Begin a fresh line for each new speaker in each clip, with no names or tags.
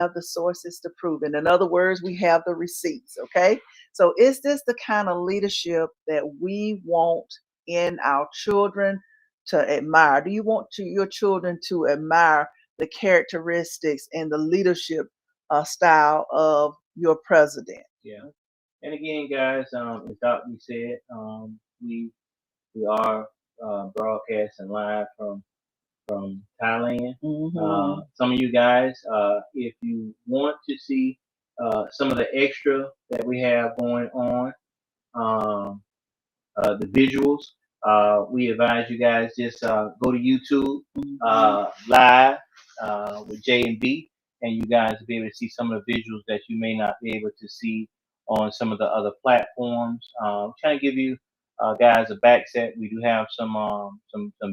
have the sources to prove it. In other words, we have the receipts. Okay. So is this the kind of leadership that we want in our children to admire? Do you want your children to admire the characteristics and the leadership style of your president?
Yeah. And again, guys, as Dr. said, we are broadcasting live from Thailand. Some of you guys, if you want to see some of the extra that we have going on, um, the visuals, we advise you guys just go to YouTube live with J&B, and you guys will be able to see some of the visuals that you may not be able to see on some of the other platforms. Trying to give you guys a back set. We do have some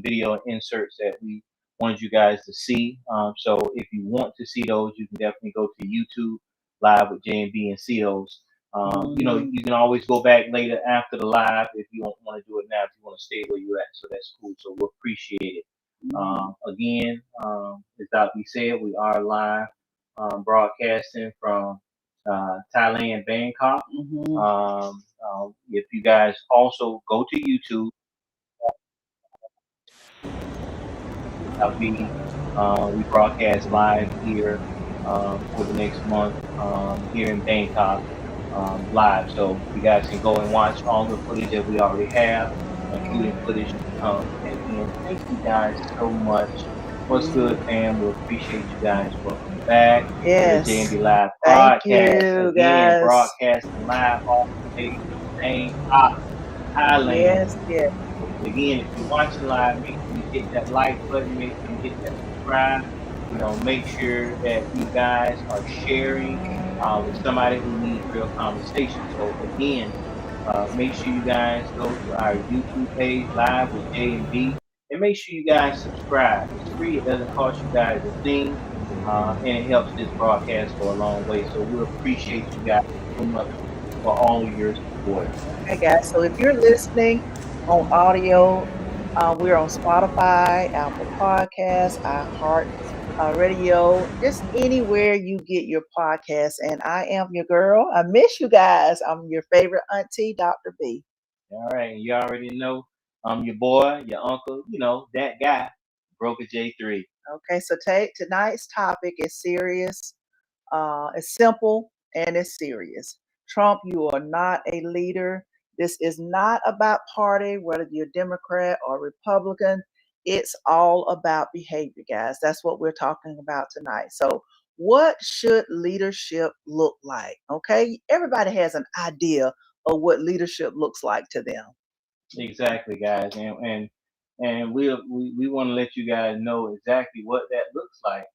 video inserts that we wanted you guys to see. So if you want to see those, you can definitely go to YouTube live with J&B and see those. You can always go back later after the live if you don't want to do it now, if you want to stay where you're at. So that's cool. So we'll appreciate it. Again, as Dr. said, we are live broadcasting from Thailand, Bangkok. If you guys also go to YouTube, we broadcast live here for the next month here in Bangkok live. So you guys can go and watch all the footage that we already have, including footage to come. And again, thank you guys so much. What's good, fam? We appreciate you guys. Welcome back to the J&B Live Podcast.
Thank you,
again,
guys.
Broadcasting live off the Bangkok, Thailand.
Yes.
Again, if you're watching live, make sure you hit that like button, make sure you hit that subscribe. Make sure that you guys are sharing with somebody who needs real conversation. So again, make sure you guys go to our YouTube page, Live with J&B, and make sure you guys subscribe. It's free. It doesn't cost you guys a thing, and it helps this broadcast go a long way. So we appreciate you guys so much for all of your support.
Okay, guys. So if you're listening on audio, we're on Spotify, Apple Podcasts, iHeart Radio, just anywhere you get your podcasts. And I am your girl. I miss you guys. I'm your favorite auntie, Dr. B.
All right, you already know I'm your boy, your uncle, that guy, Broker J3.
Okay, so tonight's topic is serious. It's simple and it's serious. Trump, you are not a leader. This is not about party, whether you're Democrat or Republican. It's all about behavior, guys. That's what we're talking about tonight. So what should leadership look like? Okay, everybody has an idea of what leadership looks like to them.
Exactly, guys, and we want to let you guys know exactly what that looks like.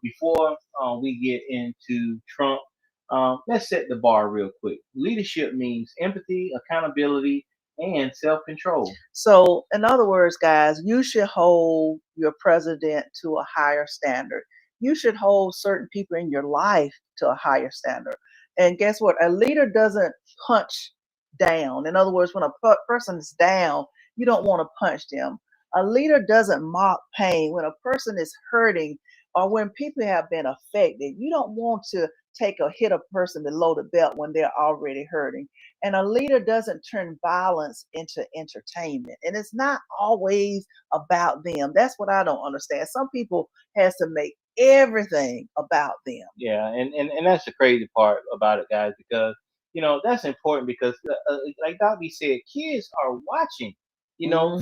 Before we get into Trump, let's set the bar real quick. Leadership means empathy, accountability, and self-control.
So, in other words, guys, you should hold your president to a higher standard. You should hold certain people in your life to a higher standard. And guess what? A leader doesn't punch down. In other words, when a person is down, you don't want to punch them. A leader doesn't mock pain. When a person is hurting or when people have been affected, you don't want to hit a person below the belt when they're already hurting. And a leader doesn't turn violence into entertainment. And it's not always about them. That's what I don't understand. Some people has to make everything about them.
Yeah, and that's the crazy part about it, guys, because that's important because like Dobby said, kids are watching,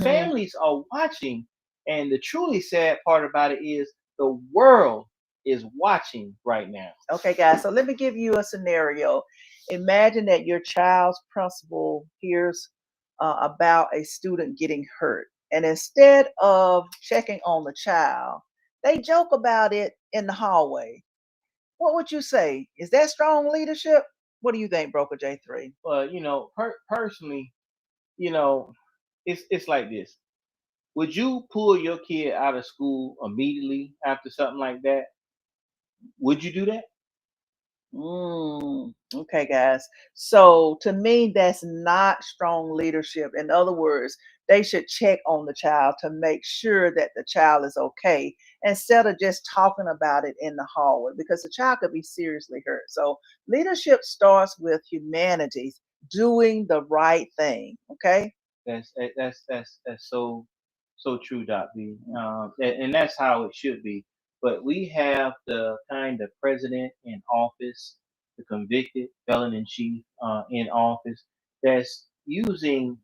families are watching, and the truly sad part about it is the world is watching right now.
Okay, guys, so let me give you a scenario. Imagine that your child's principal hears about a student getting hurt, and instead of checking on the child, they joke about it in the hallway. What would you say? Is that strong leadership? What do you think, Broker J3?
Well, personally, it's like this. Would you pull your kid out of school immediately after something like that? Would you do that?
Okay, guys. So to me, that's not strong leadership. In other words, they should check on the child to make sure that the child is okay. instead of just talking about it in the hallway, because the child could be seriously hurt. So leadership starts with humanity doing the right thing. Okay.
That's so true, Doc B. And that's how it should be. But we have the kind of president in office, the convicted felon in chief in office, that's using.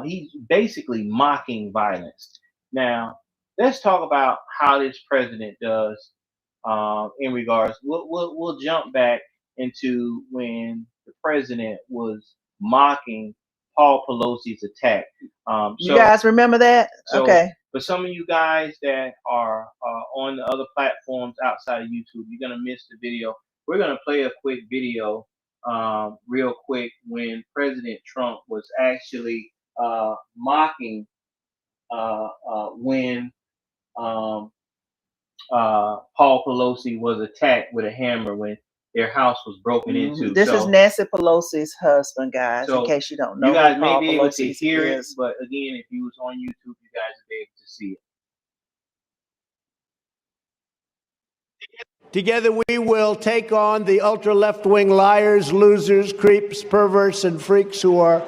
He's basically mocking violence. Now, let's talk about how this president does in regards. We'll jump back into when the president was mocking Paul Pelosi's attack.
You guys remember that?
So
Okay.
for some of you guys that are on the other platforms outside of YouTube, you're gonna miss the video. We're gonna play a quick video, real quick, when President Trump was actually mocking when Paul Pelosi was attacked with a hammer when their house was broken into.
This is Nancy Pelosi's husband, guys, in case you don't know.
You guys may
Paul
be able
Pelosi
to hear it,
is.
but again, if you was on YouTube, you guys would be able to see it.
Together we will take on the ultra-left-wing liars, losers, creeps, perverts, and freaks who are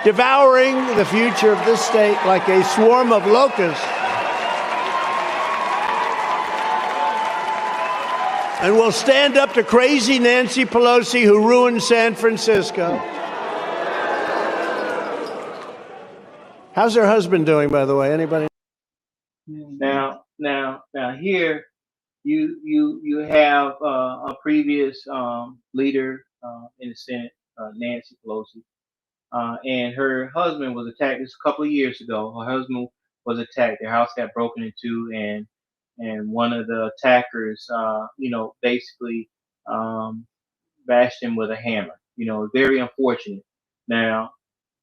devouring the future of this state like a swarm of locusts. And we'll stand up to crazy Nancy Pelosi, who ruined San Francisco. How's her husband doing, by the way? Anybody?
Now here you have a previous leader in the Senate, Nancy Pelosi, and her husband was attacked. This a couple of years ago. Her husband was attacked. Their house got broken into, and one of the attackers, basically bashed him with a hammer. Very unfortunate. Now,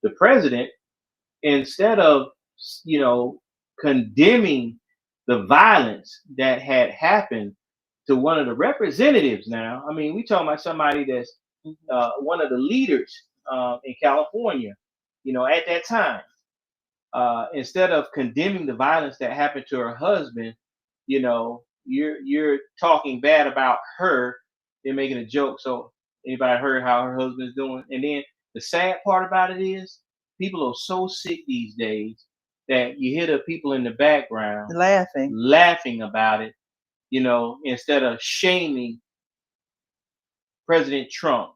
the president, instead of, condemning the violence that had happened to one of the representatives. Now, I mean, we talking about somebody that's one of the leaders in California, at that time. Instead of condemning the violence that happened to her husband, you're talking bad about her. They're making a joke. So anybody heard how her husband's doing? And then the sad part about it is people are so sick these days that you hear the people in the background laughing about it, instead of shaming President Trump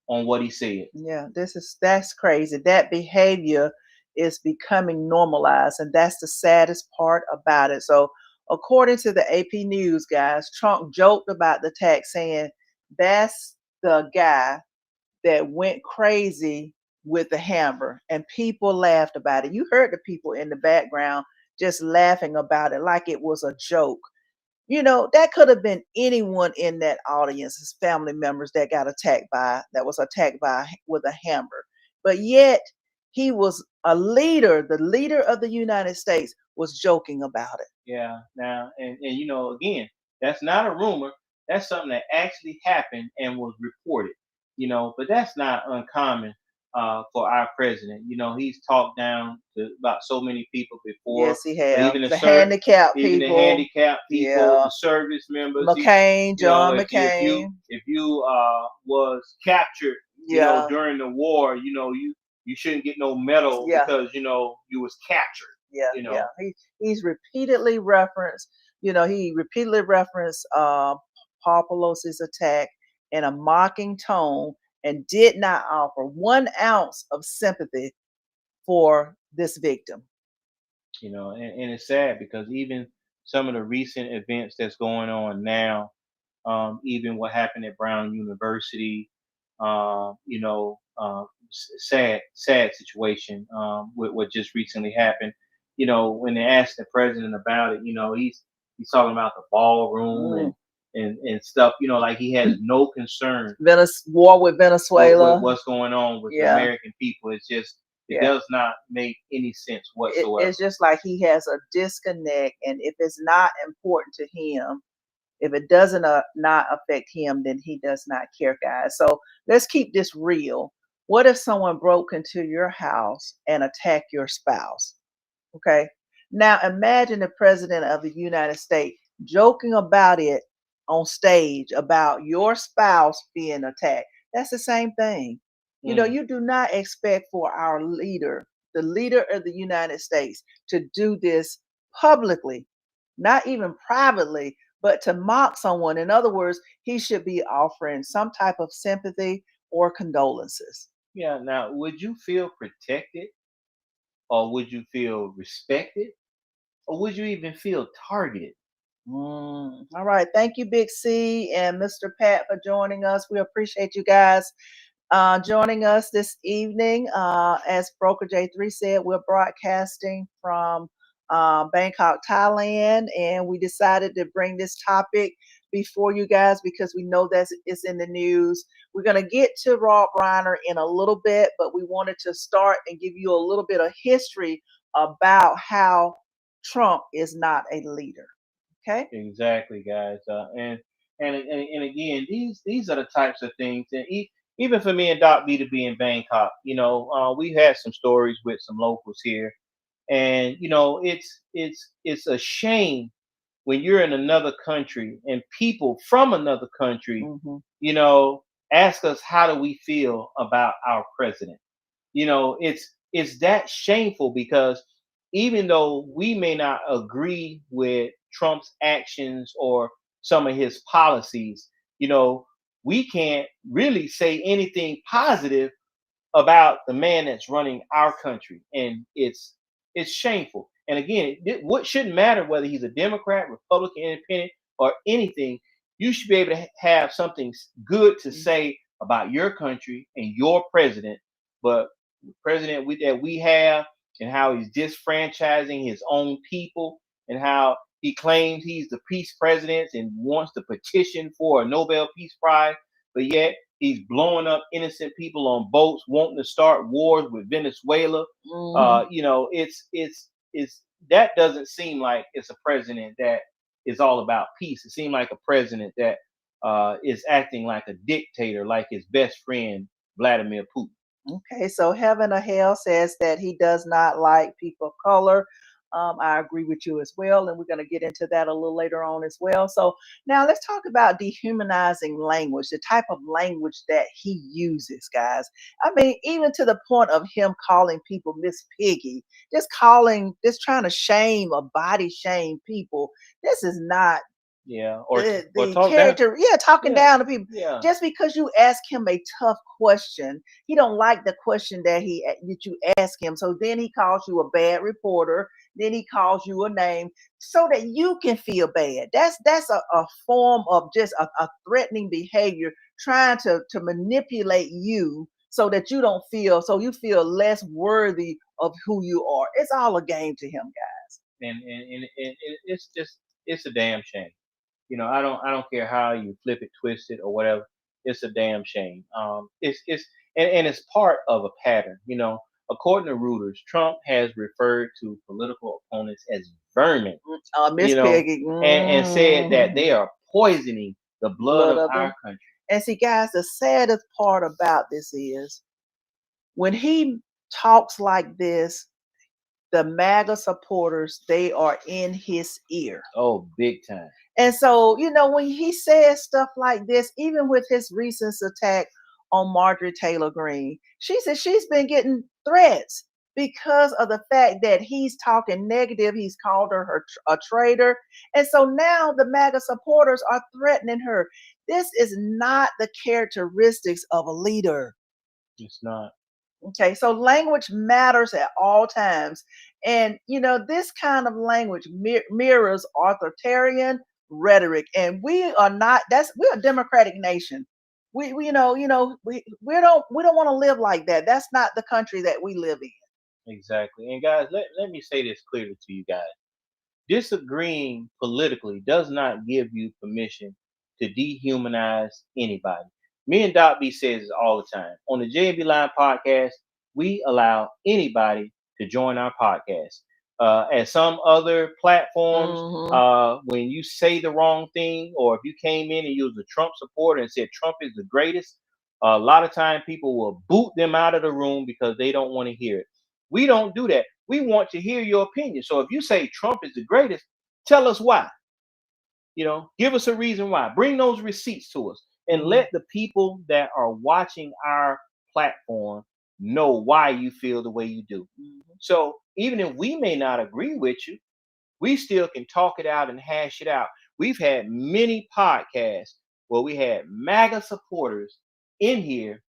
on what he said.
Yeah, that's crazy. That behavior is becoming normalized, and that's the saddest part about it. So according to the AP News, guys, Trump joked about the attack, saying that's the guy that went crazy with the hammer, and people laughed about it. You heard the people in the background just laughing about it like it was a joke. That could have been anyone in that audience, his family members that was attacked by with a hammer. But yet he was a leader, the leader of the United States was joking about it.
Yeah. Now, and again, that's not a rumor. That's something that actually happened and was reported. But that's not uncommon for our president. He's talked down to about so many people before.
Yes, he has.
Even
the handicapped
people, the service members.
John McCain.
If you was captured, during the war, you shouldn't get no medal because you was captured.
Yeah. He's repeatedly referenced. Paul Pelosi's attack in a mocking tone and did not offer 1 ounce of sympathy for this victim.
And it's sad because even some of the recent events that's going on now, even what happened at Brown University, sad situation with what just recently happened. When they asked the president about it, he's talking about the ballroom and stuff, like he has no concern.
War with Venezuela.
With what's going on with the American people. It's just, it does not make any sense whatsoever.
It's just like he has a disconnect, and if it's not important to him, if it doesn't not affect him, then he does not care, guys. So let's keep this real. What if someone broke into your house and attacked your spouse? Okay. Now imagine the president of the United States joking about it on stage about your spouse being attacked. That's the same thing. You do not expect for our leader, the leader of the United States, to do this publicly, not even privately, but to mock someone. In other words, he should be offering some type of sympathy or condolences.
Yeah. Now, would you feel protected, or would you feel respected, or would you even feel targeted?
All right. Thank you, Big C and Mr. Pat, for joining us. We appreciate you guys joining us this evening. As Broker J3 said, we're broadcasting from Bangkok, Thailand, and we decided to bring this topic before you guys because we know that it's in the news. We're going to get to Rob Reiner in a little bit, but we wanted to start and give you a little bit of history about how Trump is not a leader. Okay.
Exactly, guys. And again, these are the types of things that even for me and Doc B to be in Bangkok, we had some stories with some locals here, and it's a shame when you're in another country and people from another country,
Mm-hmm.
ask us how do we feel about our president. It's that shameful because even though we may not agree with Trump's actions or some of his policies, we can't really say anything positive about the man that's running our country, and it's shameful. And again, what shouldn't matter whether he's a Democrat, Republican, Independent, or anything. You should be able to have something good to say about your country and your president. But the president that we have, and how he's disfranchising his own people, and how he claims he's the peace president and wants to petition for a Nobel Peace Prize, but yet he's blowing up innocent people on boats, wanting to start wars with Venezuela. It's that doesn't seem like it's a president that is all about peace. It seems like a president that is acting like a dictator, like his best friend Vladimir Putin.
Okay, so Heaven or Hell says that he does not like people of color. I agree with you as well, and we're going to get into that a little later on as well. So now let's talk about dehumanizing language, the type of language that he uses, guys. I mean, even to the point of him calling people Miss Piggy, just trying to shame or body shame people. This is not the character, talking down to people. Just because you ask him a tough question, he don't like the question that you ask him. So then he calls you a bad reporter. Then he calls you a name so that you can feel bad. That's a form of just a threatening behavior, trying to manipulate you so that you feel less worthy of who you are. It's all a game to him, guys.
And it's a damn shame. I don't care how you flip it, twist it, or whatever. It's a damn shame. It's part of a pattern. According to Reuters, Trump has referred to political opponents as vermin.
Miss Peggy,
and said that they are poisoning the blood of our country.
And see, guys, the saddest part about this is when he talks like this, the MAGA supporters, they are in his ear.
Oh, big time.
And so, when he says stuff like this, even with his recent attack on Marjorie Taylor Greene, she said she's been getting threats because of the fact that he's talking negative. He's called her a traitor. And so now the MAGA supporters are threatening her. This is not the characteristics of a leader.
It's not.
Okay, so language matters at all times. And, this kind of language mirrors authoritarian rhetoric. And we're a democratic nation. We don't want to live like that. That's not the country that we live in.
Exactly. And guys, let me say this clearly to you guys. Disagreeing politically does not give you permission to dehumanize anybody. Me and Doc B says it all the time. On the J&B Live Podcast, we allow anybody to join our podcast. At some other platforms, when you say the wrong thing, or if you came in and you was a Trump supporter and said Trump is the greatest, a lot of time people will boot them out of the room because they don't want to hear it. We don't do that. We want to hear your opinion. So if you say Trump is the greatest, tell us why. Give us a reason why. Bring those receipts to us and let the people that are watching our platform know why you feel the way you do. So even if we may not agree with you, we still can talk it out and hash it out. We've had many podcasts where we had MAGA supporters in here,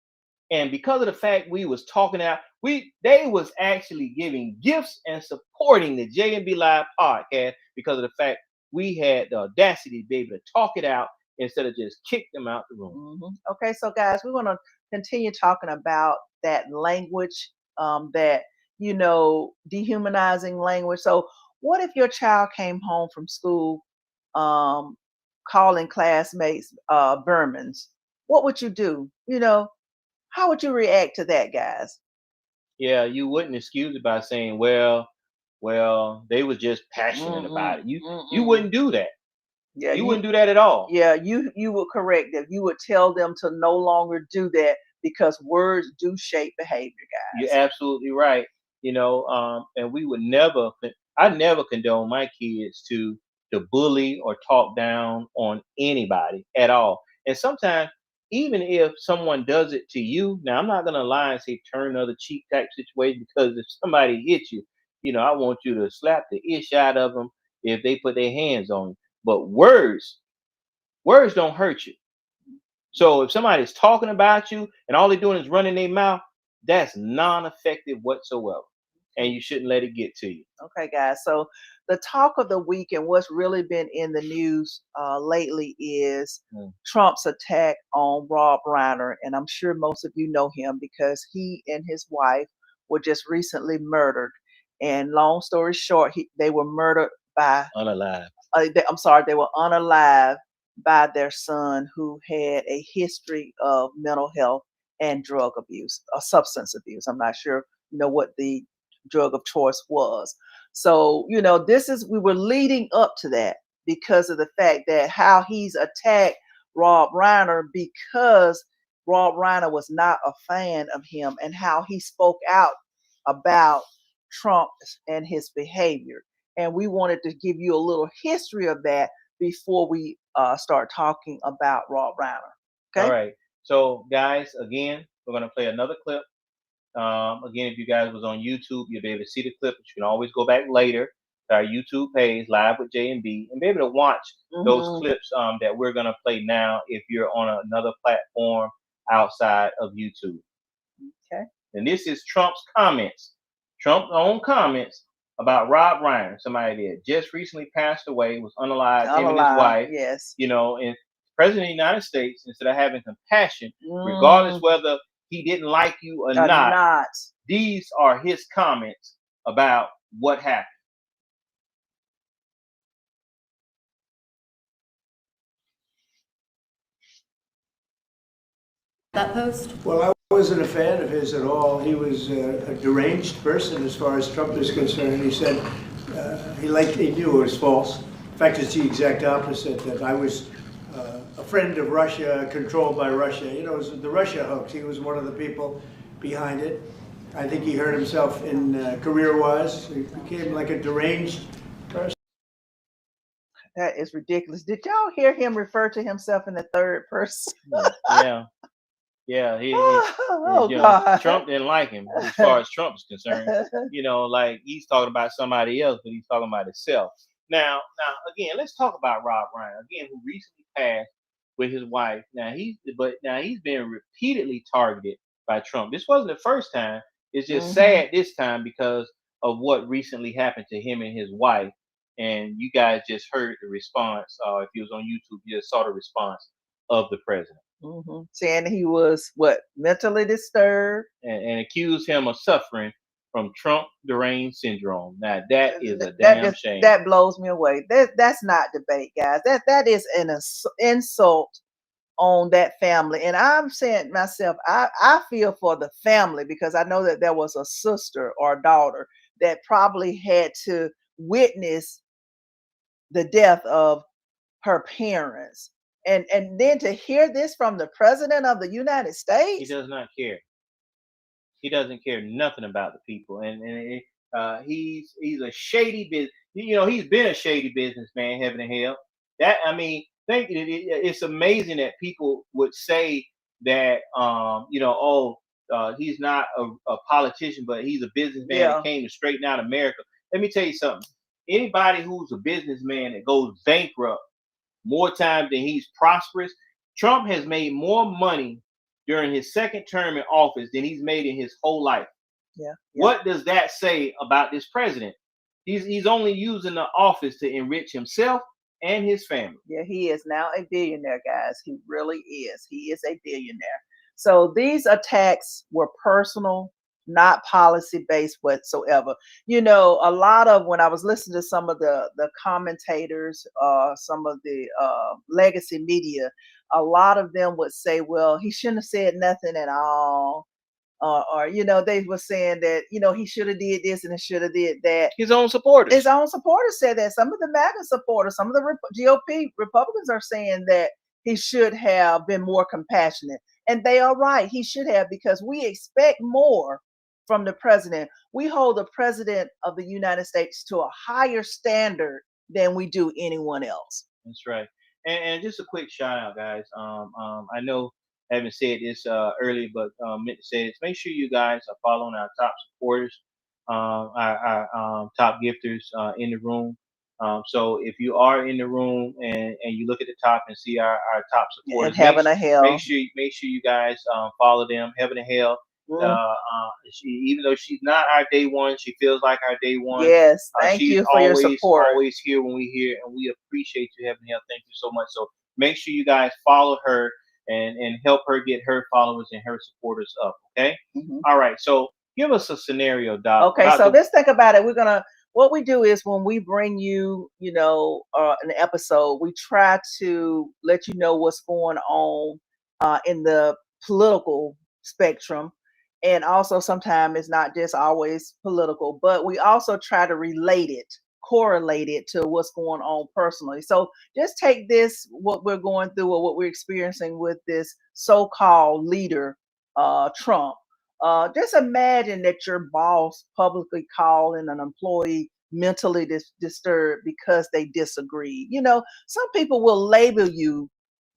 and because of the fact we was talking out, they was actually giving gifts and supporting the J&B Live Podcast because of the fact we had the audacity to be able to talk it out instead of just kick them out the room.
Okay, so guys, we want to continue talking about that language, that dehumanizing language. So, what if your child came home from school, calling classmates vermins? What would you do? How would you react to that, guys?
Yeah, you wouldn't excuse it by saying, well, they were just passionate about it. You wouldn't do that.
Yeah,
you wouldn't do that at all.
Yeah, you would correct them. You would tell them to no longer do that because words do shape behavior, guys.
You're absolutely right. And we would never. I never condone my kids to bully or talk down on anybody at all. And sometimes, even if someone does it to you, now I'm not gonna lie and say turn the other cheek type situation, because if somebody hits you, I want you to slap the ish out of them if they put their hands on you. But words don't hurt you. So if somebody's talking about you and all they're doing is running their mouth, that's non-effective whatsoever. And you shouldn't let it get to you.
Okay, guys. So the talk of the week and what's really been in the news lately is Trump's attack on Rob Reiner. And I'm sure most of you know him because he and his wife were just recently murdered. And long story short, they were murdered by
unalive.
They were unalive by their son, who had a history of mental health and drug abuse or substance abuse. I'm not sure, what the drug of choice was. So, we were leading up to that because of the fact that how he's attacked Rob Reiner, because Rob Reiner was not a fan of him, and how he spoke out about Trump and his behavior. And we wanted to give you a little history of that before we start talking about Rob Reiner. Okay.
All right. So, guys, again, we're going to play another clip. Again, if you guys was on YouTube, you'll be able to see the clip, but you can always go back later to our YouTube page, Live with J&B, and be able to watch those clips that we're going to play now if you're on another platform outside of YouTube.
Okay.
And this is Trump's own comments about Rob Reiner, somebody that just recently passed away, was unalive, him and his wife.
Yes.
And President of the United States, instead of having compassion, regardless whether he didn't like you or not, these are his comments about what happened.
That post?
Well, I wasn't a fan of his at all. He was a deranged person as far as Trump is concerned. He said he knew it was false. In fact, it's the exact opposite, that I was a friend of Russia, controlled by Russia. It was the Russia hoax. He was one of the people behind it. I think he hurt himself in career-wise. He became like a deranged person.
That is ridiculous. Did y'all hear him refer to himself in the third person?
Yeah.
God.
Trump didn't like him as far as Trump's concerned. Like he's talking about somebody else, but he's talking about himself. Now, again, let's talk about Rob Reiner, again, who recently passed with his wife. Now he's been repeatedly targeted by Trump. This wasn't the first time. It's just sad this time because of what recently happened to him and his wife. And you guys just heard the response. If you was on YouTube, you just saw the response of the president.
Saying he was mentally disturbed
and accused him of suffering from Trump deranged syndrome. Now that is a damn shame.
That blows me away. That's not debate, guys. That is an insult on that family. And I'm saying myself, I feel for the family, because I know that there was a sister or a daughter that probably had to witness the death of her parents. And then to hear this from the president of the United States.
He does not care. He doesn't care nothing about the people. And he's a shady business. He's been a shady businessman, heaven and hell. That I mean, it's amazing that people would say that he's not a politician, but he's a businessman that came to straighten out America. Let me tell you something. Anybody who's a businessman that goes bankrupt more times than he's prosperous, Trump has made more money during his second term in office than he's made in his whole life.
Yeah.
What does that say about this president? He's only using the office to enrich himself and his family.
Yeah, he is now a billionaire, guys. He really is. He is a billionaire. So these attacks were personal, not policy based whatsoever. You know, a lot of when I was listening to some of the commentators, some of the legacy media, a lot of them would say, well, he shouldn't have said nothing at all. Or they were saying that he should have did this and he should have did that.
His own supporters
said that. Some of the MAGA supporters, some of the GOP Republicans are saying that he should have been more compassionate, and they are right. He should have, because we expect more from the president. We hold the president of the United States to a higher standard than we do anyone else.
That's right. And just a quick shout out, guys. I know I haven't said this earlier, but meant to say this. Make sure you guys are following our top supporters, our top gifters in the room. So if you are in the room and you look at the top and see our top supporters,
and Heaven or Hell,
make sure you guys follow them. Heaven or Hell. Even though she's not our day one, she feels like our day one.
Yes, thank you for your support.
Always here when we hear, and we appreciate you, Heaven and Hell. Thank you so much. So make sure you guys follow her and help her get her followers and her supporters up. Okay.
Mm-hmm.
All right. So give us a scenario, Doc.
Okay. So let's think about it. What we do is when we bring you, an episode, we try to let you know what's going on in the political spectrum. And also sometimes it's not just always political, but we also try to correlate it to what's going on personally. So just take this, what we're going through or what we're experiencing with this so-called leader, Trump. Just imagine that your boss publicly calling an employee mentally disturbed because they disagree. Some people will label you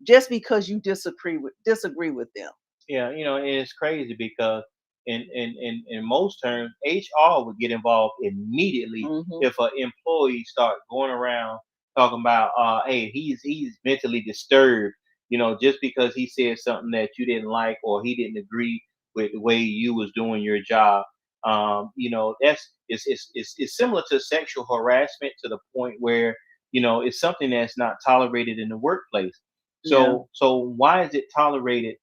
just because you disagree with them.
Yeah, and it's crazy because in most terms, HR would get involved immediately if an employee start going around talking about, hey, he's mentally disturbed, just because he said something that you didn't like or he didn't agree with the way you was doing your job. It's similar to sexual harassment to the point where it's something that's not tolerated in the workplace. So why is it tolerated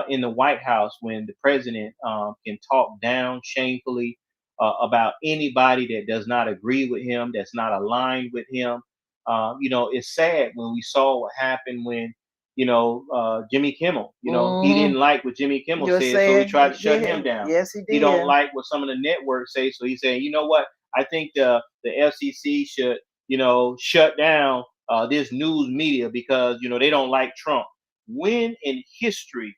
in the White House when the president can talk down shamefully about anybody that does not agree with him, that's not aligned with him? It's sad when we saw what happened when Jimmy Kimmel. He didn't like what Jimmy Kimmel said, so he tried to shut him down.
Yes, he did.
He don't like what some of the networks say, so he said, you know what? I think the FCC should shut down this news media because they don't like Trump. When in history,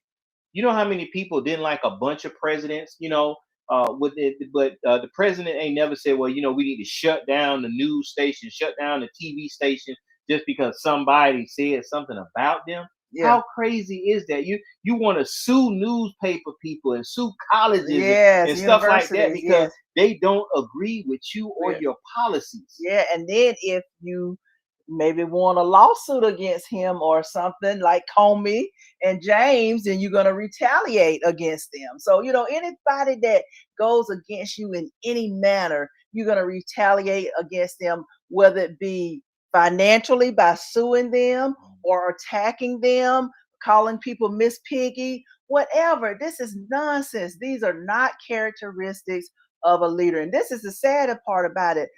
you know how many people didn't like a bunch of presidents, but the president ain't never said, well, we need to shut down the news station, shut down the TV station just because somebody said something about them. Yeah. How crazy is that? You want to sue newspaper people and sue colleges and stuff like that because they don't agree with you or your policies.
Yeah, and then if you maybe want a lawsuit against him or something like Comey and James, and you're going to retaliate against them. So, anybody that goes against you in any manner, you're going to retaliate against them, whether it be financially by suing them or attacking them, calling people Miss Piggy, whatever. This is nonsense. These are not characteristics of a leader. And this is the sad part about it.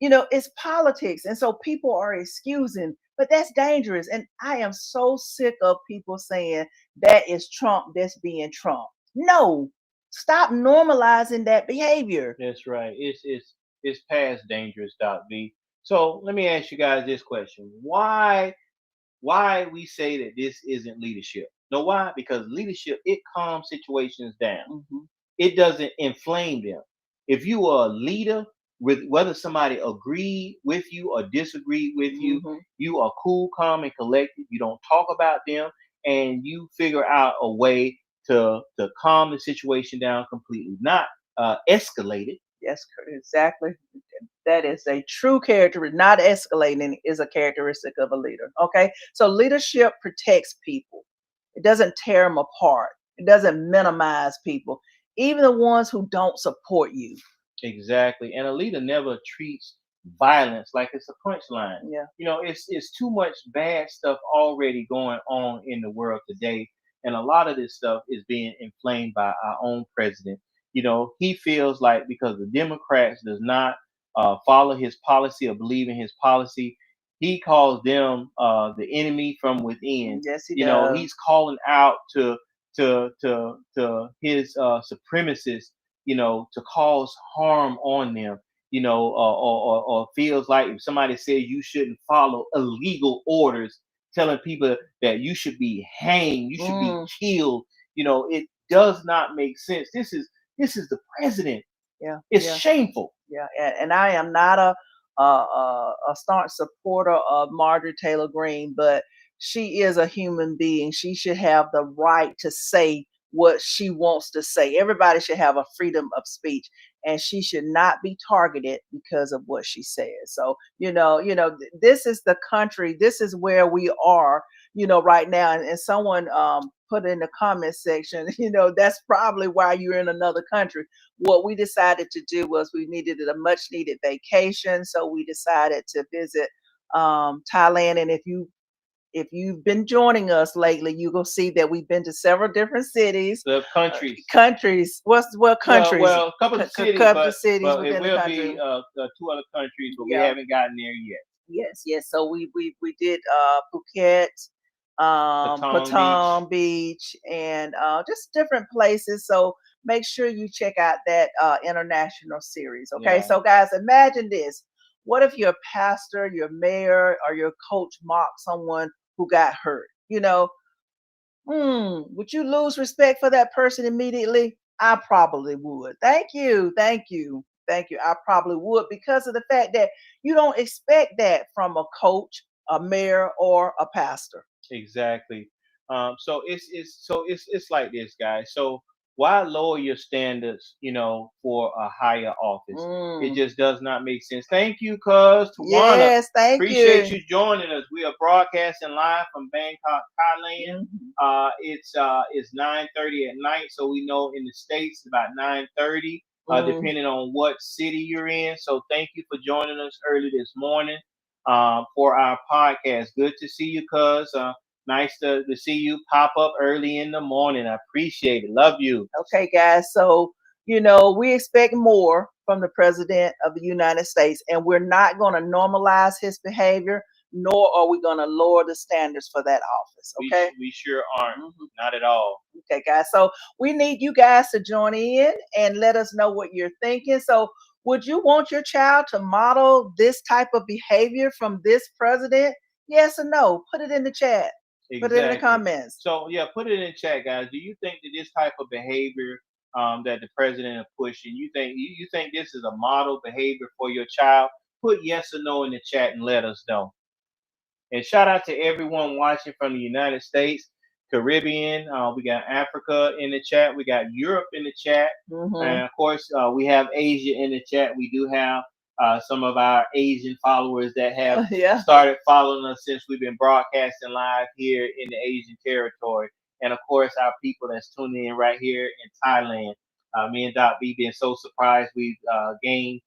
It's politics. And so people are excusing, but that's dangerous. And I am so sick of people saying that is Trump, that's being Trump. No, stop normalizing that behavior.
That's right. It's past dangerous, Doc B. So let me ask you guys this question. Why we say that this isn't leadership? No, why? Because leadership, it calms situations down. It doesn't inflame them. If you are a leader, with whether somebody agreed with you or disagreed with you, you are cool, calm, and collected. You don't talk about them, and you figure out a way to calm the situation down completely, not escalate it.
Yes, exactly. That is a true character. Not escalating is a characteristic of a leader. Okay, so leadership protects people. It doesn't tear them apart. It doesn't minimize people, even the ones who don't support you.
Exactly. And a leader never treats violence like it's a punchline.
Yeah.
It's too much bad stuff already going on in the world today. And a lot of this stuff is being inflamed by our own president. He feels like because the Democrats does not follow his policy or believe in his policy, he calls them the enemy from within.
Yes, he does.
He's calling out to his supremacists, to cause harm on them, or feels like if somebody says you shouldn't follow illegal orders, telling people that you should be hanged, you should be killed, it does not make sense. This is the president.
Yeah,
it's shameful.
Yeah, and I am not a staunch supporter of Marjorie Taylor Greene, but she is a human being. She should have the right to say what she wants to say. Everybody should have a freedom of speech, and she should not be targeted because of what she says. So, this is the country. This is where we are, right now. And someone put in the comment section, that's probably why you're in another country. What we decided to do was we needed a much needed vacation. So we decided to visit Thailand. And if you've been joining us lately, you will see that we've been to several different cities.
The countries.
Countries. What countries?
Well, a couple of cities,
couple
but,
of cities
but
within
it will
the country.
be 2 other countries, but we haven't gotten there yet.
Yes. So we did Phuket, Patong Beach, and just different places. So make sure you check out that international series. Okay.
Yeah.
So guys, imagine this. What if your pastor, your mayor, or your coach mocked someone who got hurt? Would you lose respect for that person immediately? I probably would. Thank you. I probably would, because of the fact that you don't expect that from a coach, a mayor, or a pastor.
Exactly. So it's like this, guys. So why lower your standards, for a higher office? It just does not make sense. Thank you, cuz Tawana.
Yes,
Appreciate you joining us. We are broadcasting live from Bangkok, Thailand. It's 9:30 at night, so we know in the States about 9:30, depending on what city you're in. So thank you for joining us early this morning for our podcast. Good to see you, cuz. Nice to see you pop up early in the morning. I appreciate it. Love you.
Okay, guys. So, we expect more from the president of the United States, and we're not going to normalize his behavior, nor are we going to lower the standards for that office. Okay.
We sure aren't. Not at all.
Okay, guys. So we need you guys to join in and let us know what you're thinking. So would you want your child to model this type of behavior from this president? Yes or no? Put it in the chat.
Exactly.
Put it in the comments.
So put it in the chat, guys. Do you think that this type of behavior that the president is pushing, you think this is a model behavior for your child? Put yes or no in the chat and let us know. And shout out to everyone watching from the United States, Caribbean. We got Africa in the chat. We got Europe in the chat. And of course, we have Asia in the chat. We do have some of our Asian followers that have started following us since we've been broadcasting live here in the Asian territory. And of course, our people that's tuning in right here in Thailand. Me and Doc B being so surprised we've gained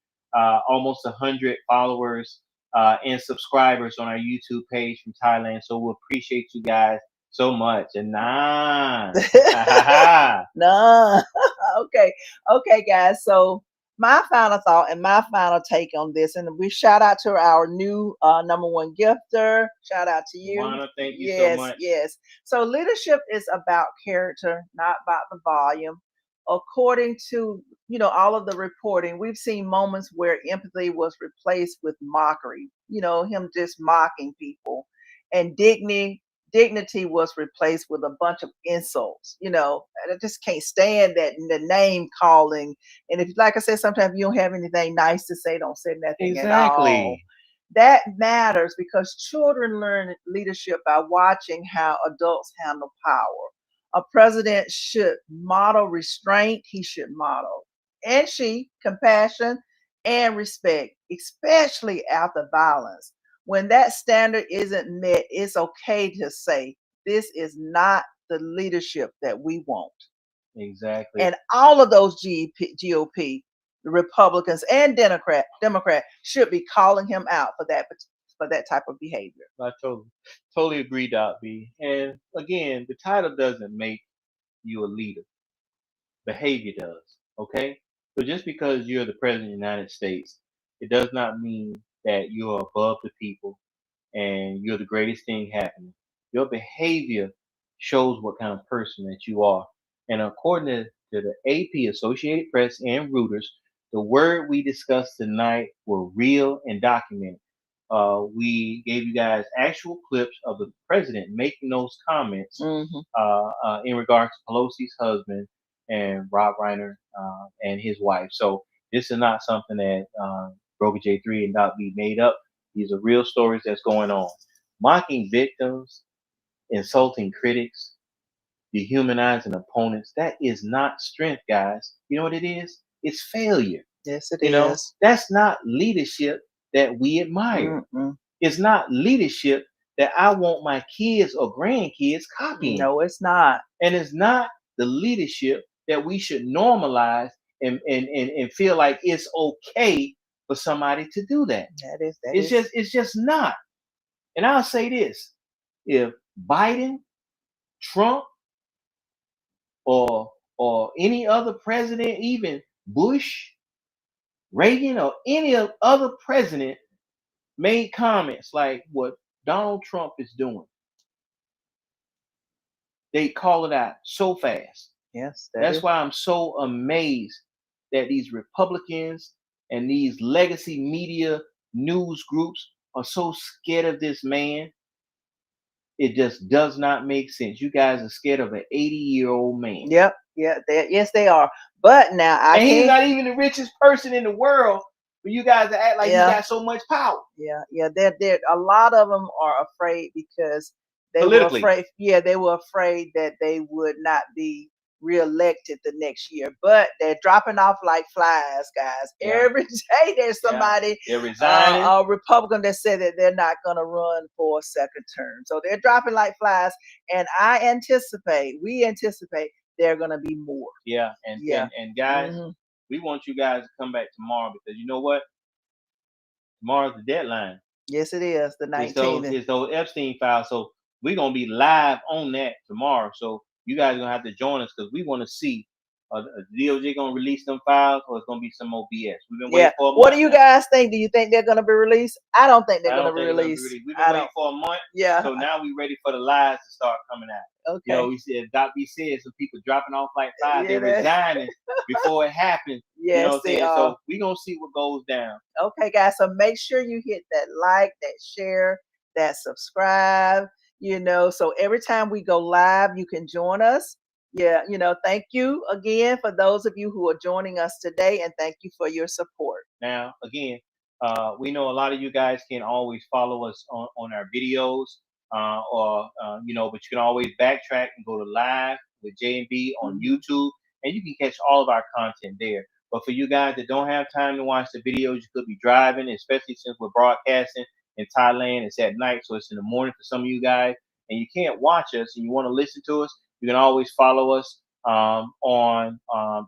almost 100 followers and subscribers on our YouTube page from Thailand. So we appreciate you guys so much. And
Okay, guys. So my final thought and my final take on this, and we shout out to our new #1 gifter. Shout out to you.
Juana, thank you so much.
Yes. So leadership is about character, not about the volume. According to all of the reporting, we've seen moments where empathy was replaced with mockery. Him just mocking people, and dignity dignity was replaced with a bunch of insults. And I just can't stand that, the name calling. And if, like I said, sometimes you don't have anything nice to say, don't say nothing at all.
Exactly.
That matters because children learn leadership by watching how adults handle power. A president should model restraint. He should model compassion and respect, especially after violence. When that standard isn't met, it's okay to say, this is not the leadership that we want.
Exactly.
And all of those GOP, the Republicans and Democrat should be calling him out for that type of behavior.
I totally agree, Doc B. And again, the title doesn't make you a leader. Behavior does. Okay? So just because you're the president of the United States, it does not mean that you're above the people and you're the greatest thing happening. Your behavior shows what kind of person that you are. And according to the AP, Associated Press, and Reuters, the word we discussed tonight were real and documented. We gave you guys actual clips of the president making those comments in regards to Pelosi's husband and Rob Reiner and his wife. So this is not something that Broker J3 and Doc B made up. These are real stories that's going on. Mocking victims, insulting critics, dehumanizing opponents, that is not strength, guys. You know what it is? It's failure.
Yes, it is.
That's not leadership that we admire. It's not leadership that I want my kids or grandkids copying.
No, it's not.
And it's not the leadership that we should normalize and feel like it's okay for somebody to do that. It's just not. And I'll say this: if Biden, Trump, or any other president, even Bush, Reagan, or any other president made comments like what Donald Trump is doing, they call it out so fast.
Yes,
that's why I'm so amazed that these Republicans and these legacy media news groups are so scared of this man. It just does not make sense. You guys are scared of an 80-year-old man.
Yep. Yeah. Yes, they are. But now
he's not even the richest person in the world. But you guys act like you got so much power.
Yeah. They're a lot of them are afraid because they were afraid. Yeah, they were afraid that they would not be reelected the next year. But they're dropping off like flies, guys. Yeah. Every day there's somebody,
they're resigning.
A Republican that said that they're not going to run for a second term. So they're dropping like flies, and we anticipate there are going to be more.
Yeah, and guys, we want you guys to come back tomorrow because you know what? Tomorrow's the deadline.
Yes, it is. The 19th.
It's those Epstein files. So we're going to be live on that tomorrow. So you guys are going to have to join us because we want to see DOJ going to release them files or it's going to be some more BS. We've been waiting for a month.
What do you guys think? Do you think they're going to be released? I don't think they're going to be released.
We've been waiting for a month.
Yeah.
So now we're ready for the lies to start coming out.
Okay.
We said, Doc B said, some people dropping off like flies. They're resigning before it happens.
Yes,
you know what I'm saying? So we're going to see what goes down.
Okay, guys. So make sure you hit that like, that share, that subscribe, so every time we go live, you can join us. Yeah, thank you again for those of you who are joining us today, and thank you for your support.
Now, again, we know a lot of you guys can't always follow us on our videos, but you can always backtrack and go to live with J&B on YouTube, and you can catch all of our content there. But for you guys that don't have time to watch the videos, you could be driving, especially since we're broadcasting in Thailand. It's at night, so it's in the morning for some of you guys, and you can't watch us and you want to listen to us. You can always follow us on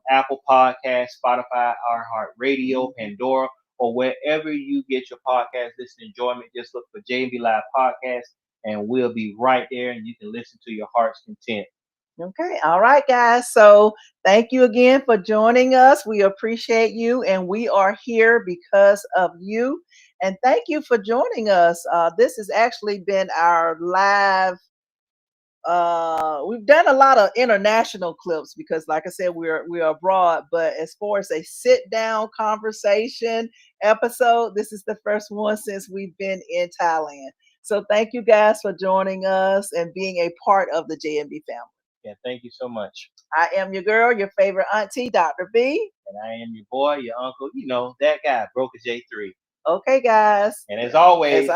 Apple Podcasts, Spotify, iHeartRadio, Pandora, or wherever you get your podcast listening enjoyment. Just look for J&B Live Podcast, and we'll be right there, and you can listen to your heart's content.
Okay. All right, guys. So thank you again for joining us. We appreciate you, and we are here because of you. And thank you for joining us. This has actually been our live. We've done a lot of international clips because, like I said, we're abroad. But as far as a sit-down conversation episode, this is the first one since we've been in Thailand. So thank you guys for joining us and being a part of the J&B family.
Yeah, thank you so much.
I am your girl, your favorite auntie, Dr. B.
And I am your boy, your uncle, that guy, Broker J3.
Okay, guys.
And as always,